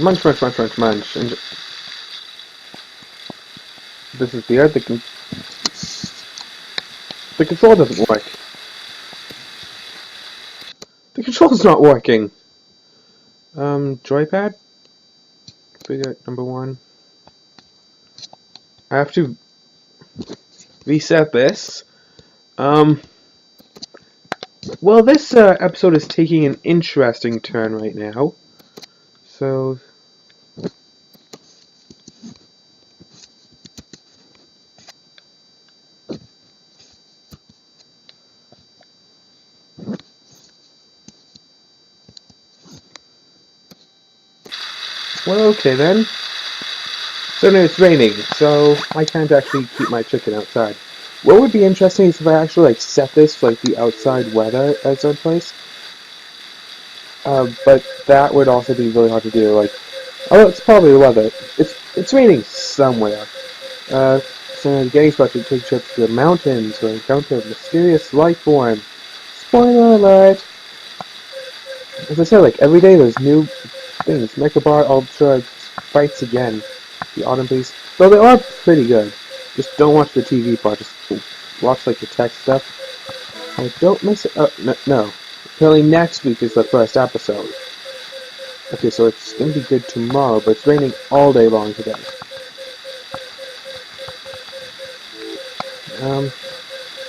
Munch, munch, munch, munch, munch. And this is weird. The control doesn't work. The control's not working. Joypad? Figure number one. I have to reset this. Well, this episode is taking an interesting turn right now. So, well, okay then. So now it's raining, so I can't actually keep my chicken outside. What would be interesting is if I actually set this for the outside weather at some place. But that would also be really hard to do. Oh, it's probably the weather. It's raining somewhere. So the Gettysburg should take trips to the mountains where encounter a mysterious life form. Spoiler alert! As I said, every day there's new things. Mechabar Ultra fights again. The Autumn Beast. Though they are pretty good. Just don't watch the TV part. Just watch the tech stuff. Don't miss it. Oh, no. Apparently next week is the first episode. Okay, so it's gonna be good tomorrow, but it's raining all day long today.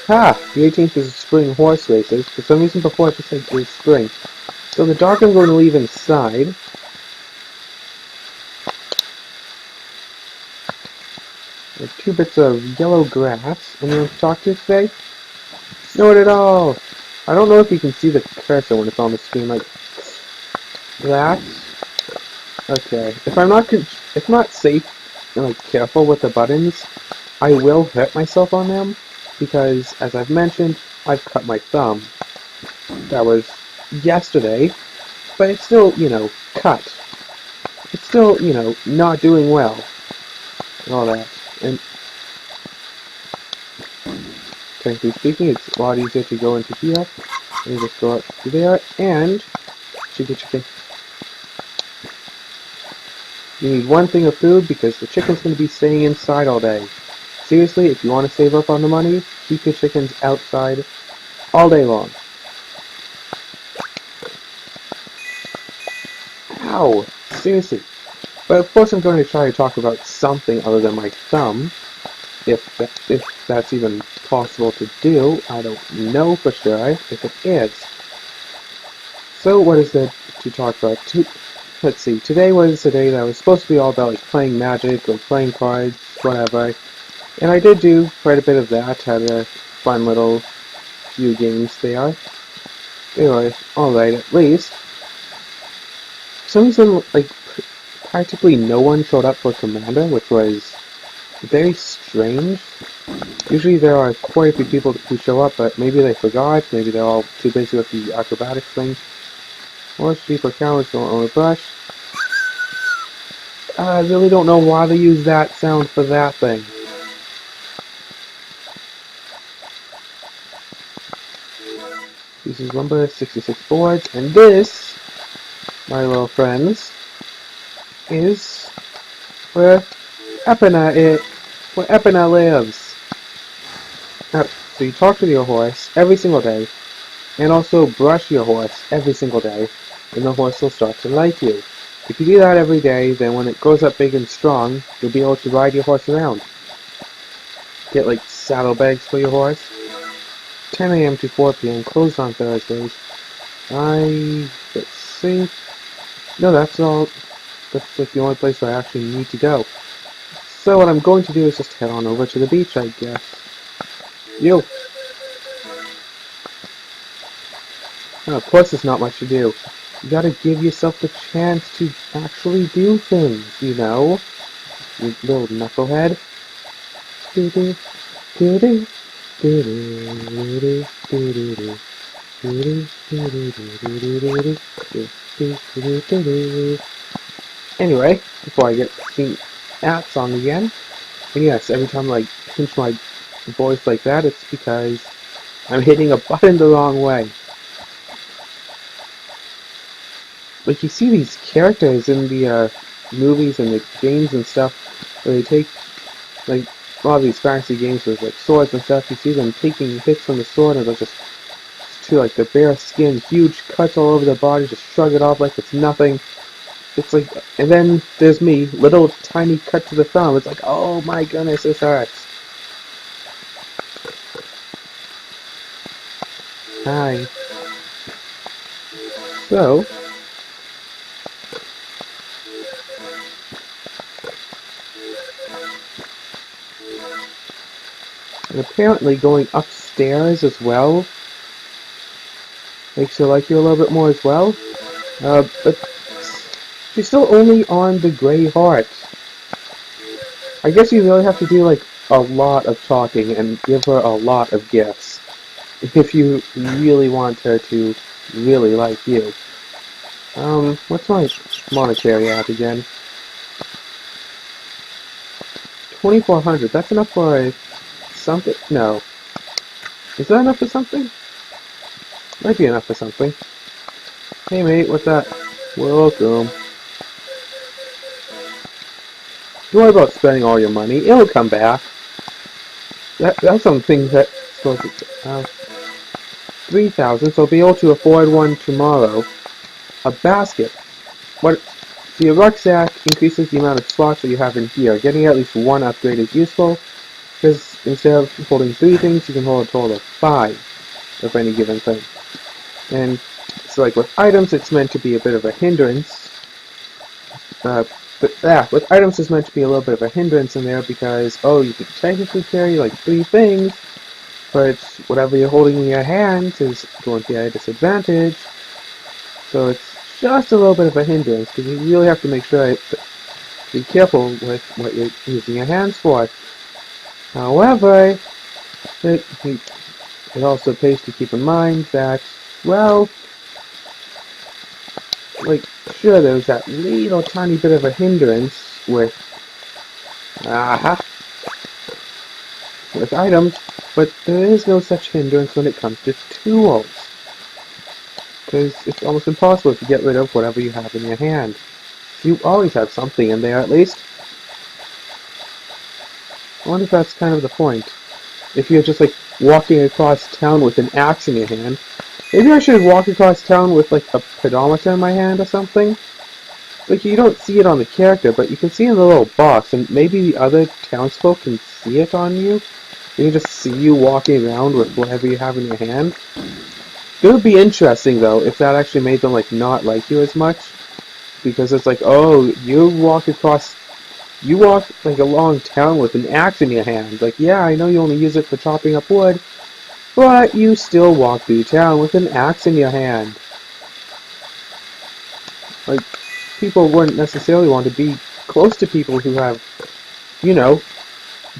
The 18th is spring horse races. For some reason before it just said it was spring. So the dog I'm going to leave inside. With 2 bits of yellow grass. And you want to talk to today? Not at all. I don't know if you can see the cursor when it's on the screen like that. Okay. If I'm not safe and careful with the buttons, I will hurt myself on them because, as I've mentioned, I've cut my thumb. That was yesterday, but it's still, cut. It's still, not doing well and all that. And technically speaking, it's a lot easier to go into here. Let me just go up to there and chicken. You need one thing of food because the chicken's going to be staying inside all day. Seriously, if you want to save up on the money, keep your chickens outside all day long. Ow! Seriously. But of course I'm going to try to talk about something other than my thumb. If that's even possible to do, I don't know for sure if it is. So what is there to talk about? Let's see, today was the day that was supposed to be all about playing Magic or playing cards, whatever. And I did do quite a bit of that, had a fun little few games there. Anyway, alright, at least. For some reason, practically no one showed up for Commander, which was very strange. Usually there are quite a few people who show up, but maybe they forgot, maybe they're all too busy with the acrobatics thing. Horse, sheep, or cows don't own a brush. I really don't know why they use that sound for that thing. This is lumber, 66 boards, and this, my little friends, is where Epina lives. So you talk to your horse every single day, and also brush your horse every single day, and the horse will start to like you. If you do that every day, then when it grows up big and strong, you'll be able to ride your horse around. Get saddlebags for your horse. 10 a.m. to 4 p.m. closed on Thursdays. Let's see. No, that's all. That's the only place where I actually need to go. So what I'm going to do is just head on over to the beach, I guess. You! Now, of course there's not much to do. You gotta give yourself the chance to actually do things, you know? You little knucklehead. Doo-doo, doo-doo, doo-doo, doo-doo, doo-doo. Anyway, before I get seen at song again, and yes, every time I pinch my voice like that, it's because I'm hitting a button the wrong way. like you see these characters in the movies and the games and stuff where they take like a lot of these fantasy games with like swords and stuff. You see them taking hits from the sword and they'll just to like the bare skin, huge cuts all over their body, just shrug it off like it's nothing. It's like, and then there's me, little tiny cut to the thumb. It's like, oh my goodness, this hurts. Hi. So, and apparently going upstairs as well makes her like you a little bit more as well. But she's still only on the gray heart. I guess you really have to do like a lot of talking and give her a lot of gifts if you really want her to really like you. What's my monetary at again? 2,400. That's enough for a something? No. Is that enough for something? Might be enough for something. Hey mate, what's that? Welcome. Don't worry about spending all your money. It'll come back. That's something that supposed to 3,000, so I'll be able to afford one tomorrow. A basket. What? So your rucksack increases the amount of slots that you have in here. Getting at least one upgrade is useful, because instead of holding 3 things, you can hold a total of 5 of any given thing. And so like with items, it's meant to be a bit of a hindrance. With items, it's meant to be a little bit of a hindrance in there because, oh, you can technically carry like 3 things, but whatever you're holding in your hands is going to be at a disadvantage. So it's just a little bit of a hindrance because you really have to make sure to be careful with what you're using your hands for. However, it also pays to keep in mind that, well, like, sure, there's that little tiny bit of a hindrance with items, but there is no such hindrance when it comes to tools. Because it's almost impossible to get rid of whatever you have in your hand. You always have something in there, at least. I wonder if that's kind of the point. If you're just, like, walking across town with an axe in your hand, maybe I should walk across town with, like, a pedometer in my hand or something? Like, you don't see it on the character, but you can see it in the little box, and maybe the other townsfolk can see it on you. They can just see you walking around with whatever you have in your hand. It would be interesting, though, if that actually made them, like, not like you as much. Because it's like, oh, you walk, like, along town with an axe in your hand. Like, yeah, I know you only use it for chopping up wood, but you still walk through town with an axe in your hand. Like, people wouldn't necessarily want to be close to people who have, you know,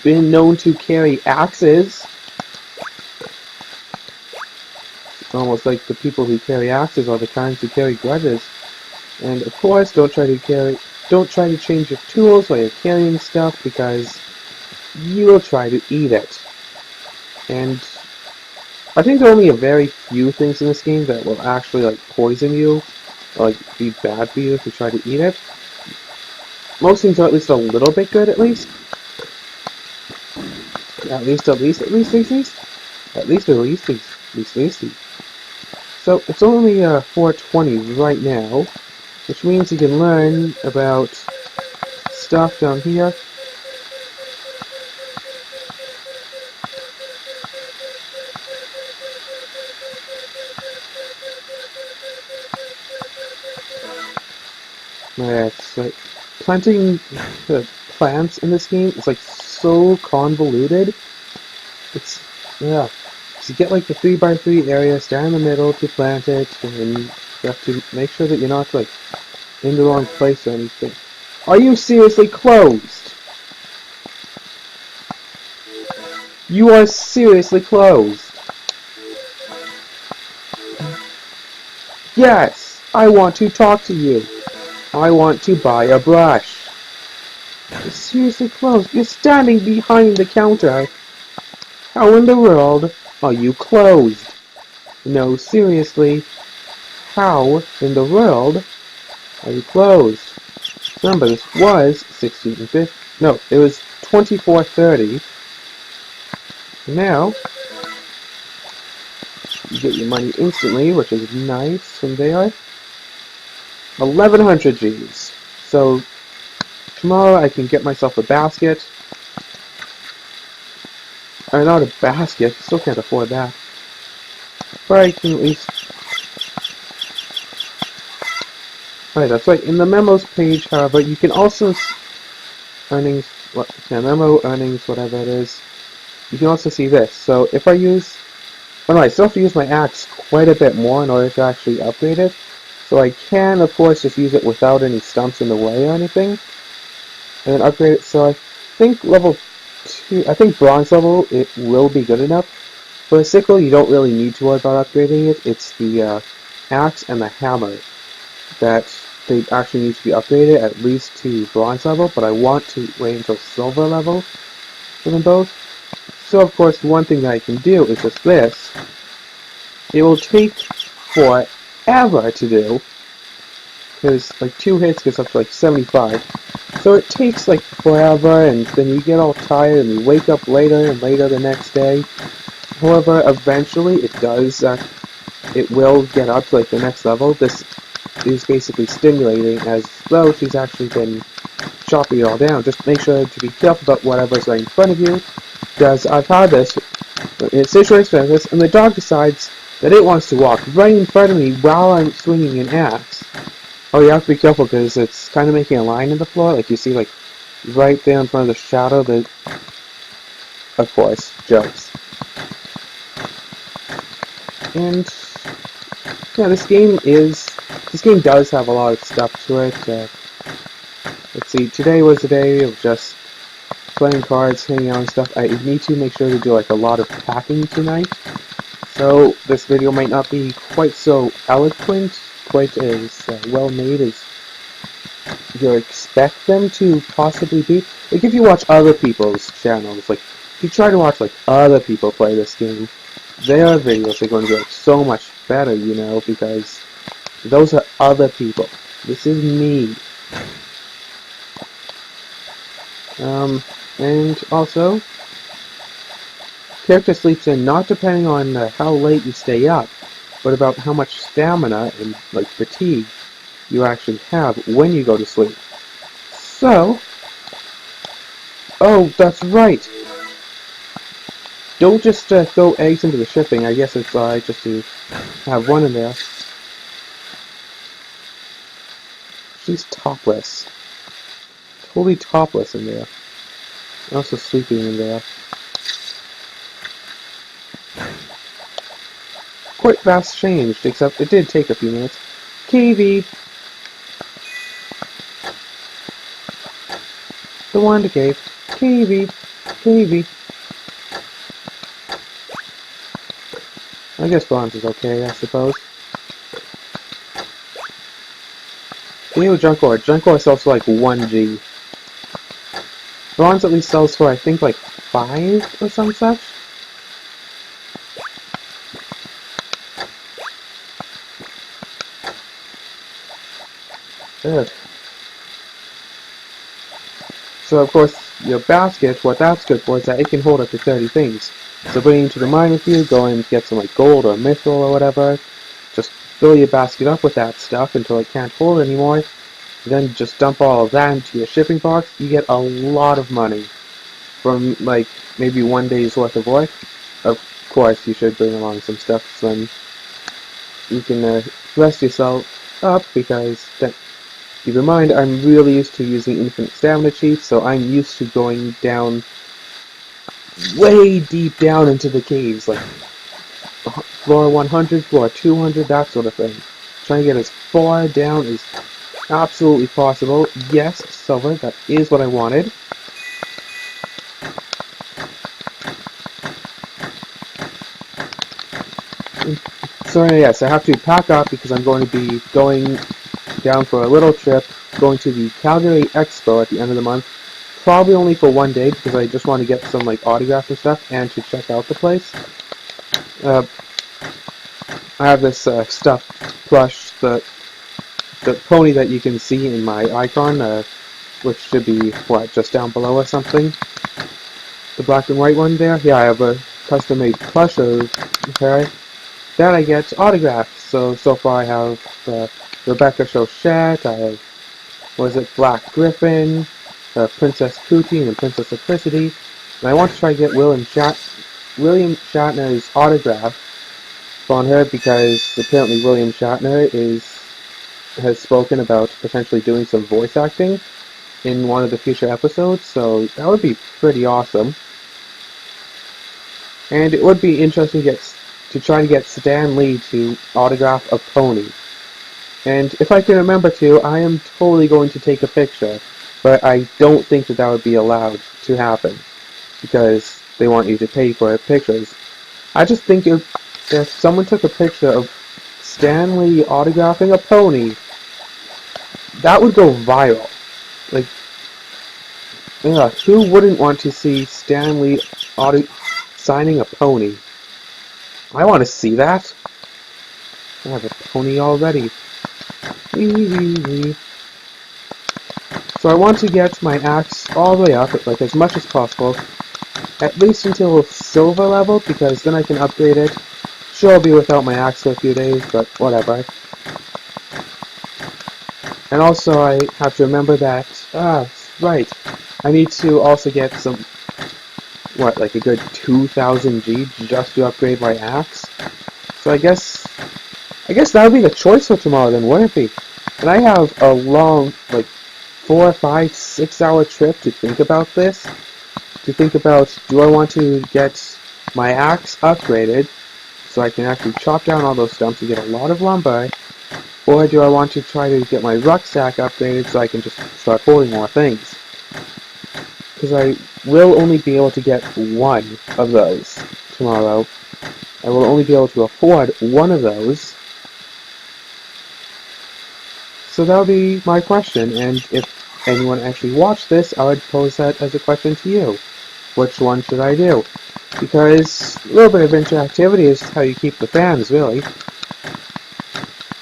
been known to carry axes. Almost like the people who carry axes are the kinds who carry grudges. And of course, don't try to change your tools while you're carrying stuff because you will try to eat it. And I think there are only a very few things in this game that will actually like poison you or like be bad for you if you try to eat it. Most things are at least a little bit good, at least. At least. So it's only 420 right now, which means you can learn about stuff down here. It's like planting plants in this game is like so convoluted. It's yeah. So you get like the 3x3 area, stand in the middle to plant it, and you have to make sure that you're not like in the wrong place or anything. Are you seriously closed? You are seriously closed. Yes, I want to talk to you. I want to buy a brush. You're seriously closed. You're standing behind the counter. How in the world are you closed? No, seriously. How in the world Are you closed? Remember, this was 16 and 50. No, it was 24.30. Now, you get your money instantly, which is nice from there. 1100 G's. So, tomorrow I can get myself a basket. Or not a basket, still can't afford that. But I can at least... Right, that's right. In the memos page, however, you can also... Earnings... What? Yeah, memo, earnings, whatever it is. You can also see this. So, if I use... Oh no, I still have to use my axe quite a bit more in order to actually upgrade it. So I can, of course, just use it without any stumps in the way or anything. And then upgrade it. So I think level 2... I think bronze level, it will be good enough. For a sickle, you don't really need to worry about upgrading it. It's the axe and the hammer that they actually need to be upgraded at least to bronze level, but I want to wait until silver level for them both. So of course, one thing that I can do is just this. It will take forever to do, because like 2 hits gets up to like 75. So it takes like forever, and then you get all tired and you wake up later and later the next day. However, eventually it does, it will get up to like the next level. This is basically stimulating as though she's actually been chopping it all down. Just make sure to be careful about whatever's right in front of you, because I've had this in situations like this, and the dog decides that it wants to walk right in front of me while I'm swinging an axe. Oh, you have to be careful because it's kind of making a line in the floor, like you see, like right there in front of the shadow. That, of course, jokes. And yeah, this game does have a lot of stuff to it. Let's see, today was a day of just playing cards, hanging out and stuff. I need to make sure to do like a lot of packing tonight. So this video might not be quite so eloquent, quite as well made as you expect them to possibly be. Like if you watch other people's channels, like if you try to watch like other people play this game, their videos are going to be like so much better, you know, because those are other people. This is me. And also, character sleeps in not depending on how late you stay up, but about how much stamina and like fatigue you actually have when you go to sleep. So, oh, that's right. Don't just throw eggs into the shipping. I guess it's just to have one in there. She's topless. Totally topless in there. Also sleeping in there. Quite fast changed, except it did take a few minutes. KV! The Wanda Cave. KV! KV! I guess bronze is okay, I suppose. New Junkor. Junkor sells for like 1G. Bronze at least sells for, I think, like 5 or some such. Good. So, of course, your basket, what that's good for is that it can hold up to 30 things. So bring it to the mine with you, go and get some like gold or mithril or whatever. Just fill your basket up with that stuff until it can't hold anymore. Then just dump all of that into your shipping box. You get a lot of money from like maybe 1 day's worth of work. Of course, you should bring along some stuff so then you can rest yourself up, because that, keep in mind, I'm really used to using infinite stamina cheats, so I'm used to going down way deep down into the caves, like floor 100, floor 200, that sort of thing. Trying to get as far down as absolutely possible. Yes, silver, that is what I wanted. So yes, I have to pack up because I'm going to be going down for a little trip, going to the Calgary Expo at the end of the month. Probably only for 1 day because I just want to get some like autographs and stuff and to check out the place. I have this stuffed plush that the pony that you can see in my icon, which should be, what, just down below or something? The black and white one there? Yeah, I have a custom-made plush of her. Then I get autographs. So far I have Rebecca Chauchet, I have, was it Black Griffin, Princess Poutine, and Princess Simplicity. And I want to try to get William Shatner's autograph on her because apparently William Shatner has spoken about potentially doing some voice acting in one of the future episodes, so that would be pretty awesome. And it would be interesting to try to get Stan Lee to autograph a pony. And if I can remember to, I am totally going to take a picture, but I don't think that would be allowed to happen because they want you to pay for pictures. I just think if someone took a picture of Stan Lee autographing a pony, that would go viral. Like, yeah, who wouldn't want to see Stan Lee signing a pony? I want to see that. I have a pony already. So I want to get my axe all the way up, like as much as possible, at least until silver level, because then I can upgrade it. Sure, I'll be without my axe for a few days, but whatever. And also I have to remember that, right, I need to also get some, like a good 2000 G just to upgrade my axe. So I guess that would be the choice for tomorrow then, wouldn't it be? And I have a long, 4, 5, 6 hour trip to think about this. To think about, do I want to get my axe upgraded so I can actually chop down all those stumps and get a lot of lumber, or do I want to try to get my rucksack upgraded so I can just start holding more things? Because I will only be able to get one of those tomorrow. I will only be able to afford one of those. So that'll be my question, and if anyone actually watched this, I would pose that as a question to you. Which one should I do? Because a little bit of interactivity is how you keep the fans, really.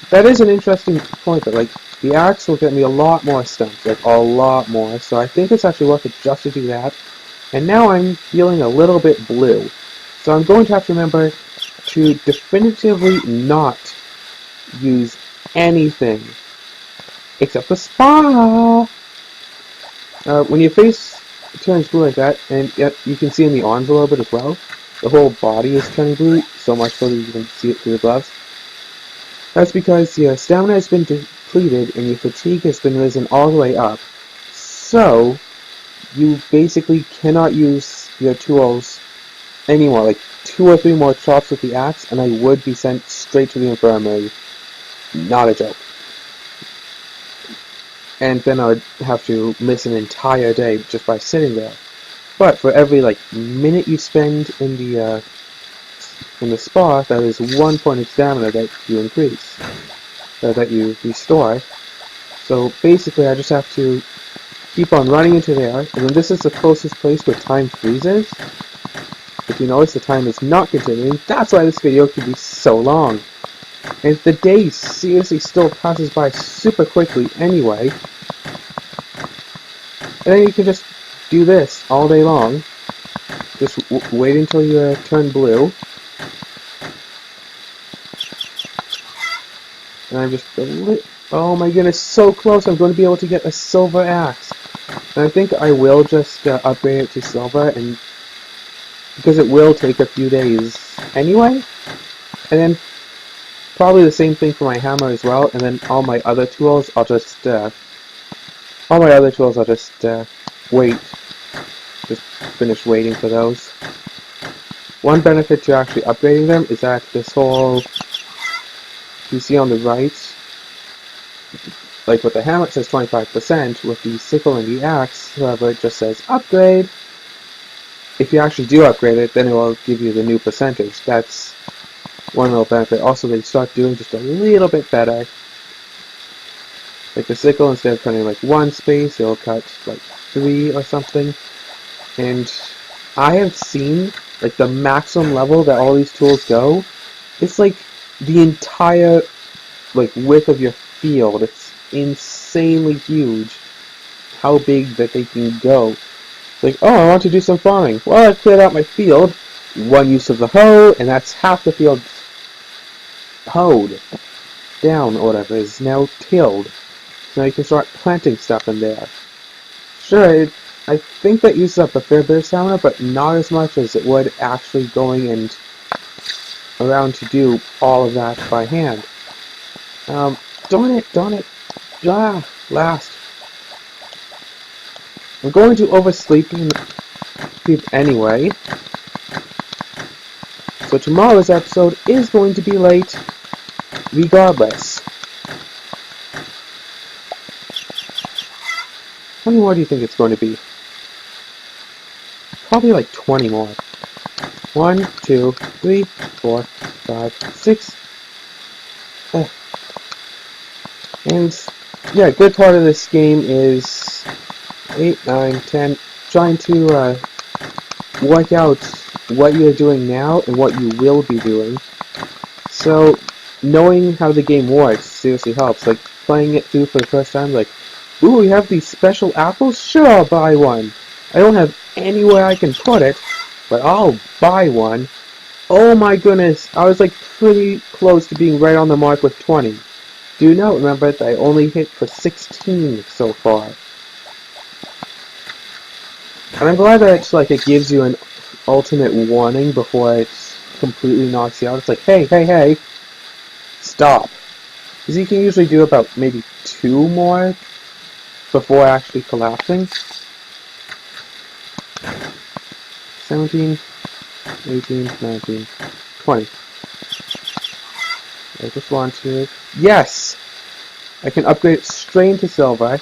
That is an interesting point, but the axe will get me a lot more stumps, a lot more, so I think it's actually worth it just to do that. And now I'm feeling a little bit blue. So I'm going to have to remember to definitively not use anything except the spa. When your face turns blue like that, and you can see in the arms a little bit as well, the whole body is turning blue, so much so that you can see it through the gloves. That's because your stamina has been depleted and your fatigue has been risen all the way up. So, you basically cannot use your tools anymore. 2 or 3 more chops with the axe, and I would be sent straight to the infirmary. Not a joke. And then I would have to miss an entire day just by sitting there. But for every minute you spend in the spa, that is 1 point of stamina that you increase, that you restore. So basically, I just have to keep on running into there, and then this is the closest place where time freezes. If you notice, the time is not continuing. That's why this video could be so long. And the day seriously still passes by super quickly anyway. And then you can just do this all day long. Just wait until you turn blue. And I'm just oh my goodness, so close. I'm going to be able to get a silver axe. And I think I will just upgrade it to silver, and because it will take a few days anyway. And then probably the same thing for my hammer as well, and then all my other tools, I'll just wait. Just finish waiting for those. One benefit to actually upgrading them is that this whole, you see on the right, with the hammer it says 25%, with the sickle and the axe, however, it just says upgrade. If you actually do upgrade it, then it will give you the new percentage. That's one little benefit. Also, they start doing just a little bit better. The sickle, instead of cutting 1 space, it'll cut 3 or something. And I have seen the maximum level that all these tools go. It's the entire width of your field. It's insanely huge how big that they can go. It's like, oh, I want to do some farming. Well, I cleared out my field. One use of the hoe, and that's half the field hoed down, or whatever, is now tilled. So now you can start planting stuff in there. Sure, I think that uses up a fair bit of stamina, but not as much as it would actually going and around to do all of that by hand. Darn it. Last. I'm going to oversleep anyway. So tomorrow's episode is going to be late, regardless. How many more do you think it's going to be? Probably like 20 more. 1, 2, 3, 4, 5, 6. And yeah, good part of this game is 8, 9, 10, trying to work out what you're doing now and what you will be doing. So knowing how the game works seriously helps. Like playing it through for the first time, like, ooh, we have these special apples? Sure, I'll buy one. I don't have anywhere I can put it, but I'll buy one. Oh my goodness, I was like pretty close to being right on the mark with 20. Do note, remember, that I only hit for 16 so far. And I'm glad that it's like it gives you an ultimate warning before it completely knocks you out. It's like, hey, stop. Because you can usually do about maybe 2 more before actually collapsing. 17, 18, 19, 20. I just want to... Yes! I can upgrade it straight into silver.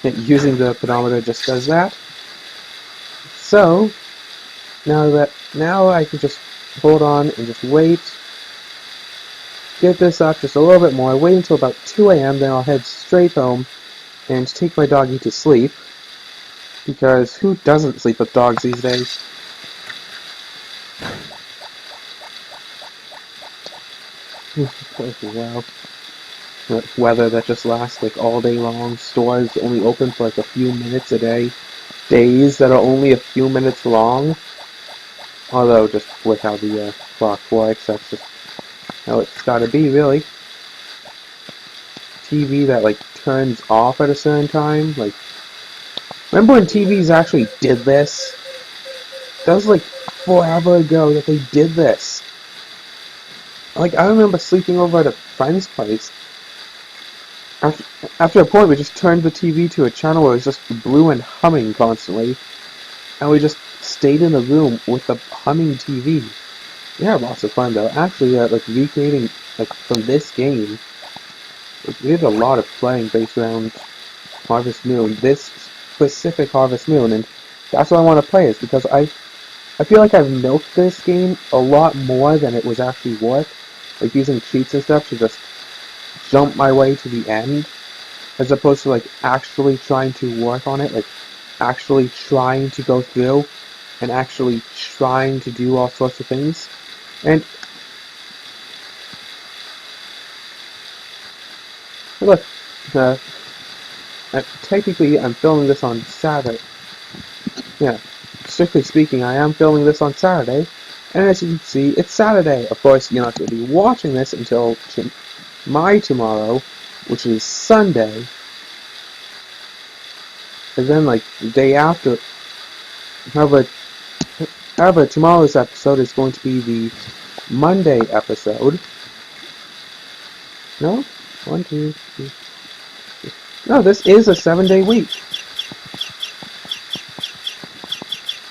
Using the pedometer just does that. So, now I can just hold on and just wait. Get this up just a little bit more. Wait until about 2 a.m. Then I'll head straight home and take my doggy to sleep. Because who doesn't sleep with dogs these days? Wow. Weather that just lasts like all day long. Stores only open for like a few minutes a day. Days that are only a few minutes long. Although, just with how the clock works, that's just how it's gotta be, really. TV that like turns off at a certain time. Like, remember when TVs actually did this? That was like forever ago that they did this. Like, I remember sleeping over at a friend's place. After a point, we just turned the TV to a channel where it was just blue and humming constantly. And we just stayed in the room with the humming TV. We had lots of fun, though. Actually, like, recreating, like, from this game, like, we did a lot of playing based around Harvest Moon. This specific Harvest Moon, and that's what I want to play, is because I feel like I've milked this game a lot more than it was actually worth. Like, using cheats and stuff to just jump my way to the end, as opposed to like actually trying to work on it, like actually trying to go through and actually trying to do all sorts of things. And look, technically I'm filming this on Saturday. Yeah, strictly speaking, I am filming this on Saturday, and as you can see, it's Saturday. Of course, you're not going to be watching this until my tomorrow, which is Sunday, and then like the day after. However, tomorrow's episode is going to be the Monday episode. No? 1, 2, 3. No, this is a 7-day week.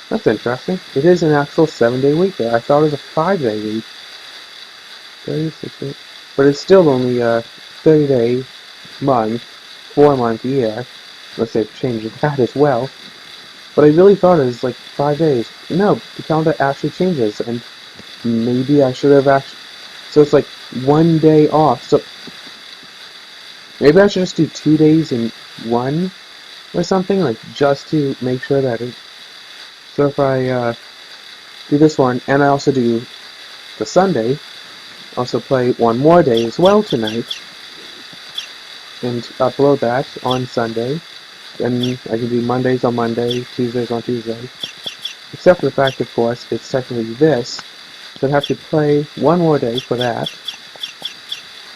That's interesting. It is an actual 7-day week there. I thought it was a 5-day week. 36 days. But it's still only a 30-day month, 4-month year, unless they've changed that as well. But I really thought it was like 5 days. No, the calendar actually changes, and maybe I should have actually... So it's like 1 day off. So maybe I should just do 2 days in one or something, like just to make sure that it... So if I do this one, and I also do the Sunday, also play one more day as well tonight, and upload that on Sunday. And I can do Mondays on Monday, Tuesdays on Tuesday. Except for the fact, of course, it's technically this, so I'd have to play one more day for that,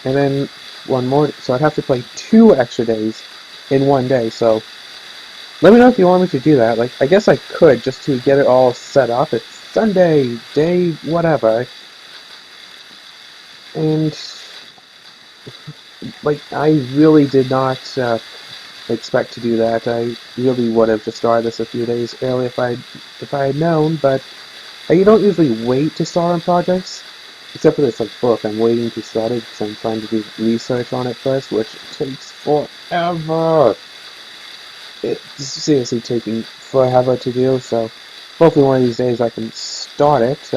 and then one more, so I'd have to play 2 extra days in one day, so let me know if you want me to do that. Like, I guess I could, just to get it all set up. It's Sunday, day, whatever, and, like, I really did not expect to do that. I really would have just started this a few days early if I had known, but you don't usually wait to start on projects, except for this like book. I'm waiting to start it because I'm trying to do research on it first, which takes forever. It's seriously taking forever to do, so hopefully one of these days I can start it.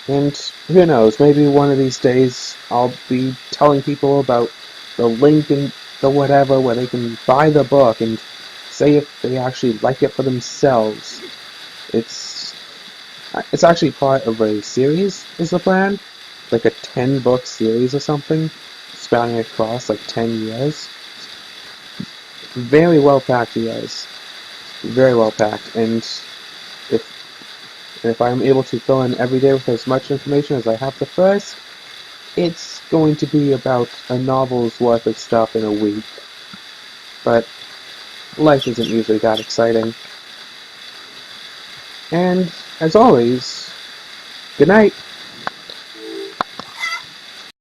And who knows, maybe one of these days I'll be telling people about the link and the whatever where they can buy the book and say if they actually like it for themselves. It's actually part of a series, is the plan. Like a 10-book series or something, spanning across like 10 years. Very well packed, you guys. Very well packed. And if I'm able to fill in every day with as much information as I have the first, it's going to be about a novel's worth of stuff in a week. But life isn't usually that exciting. And as always, good night.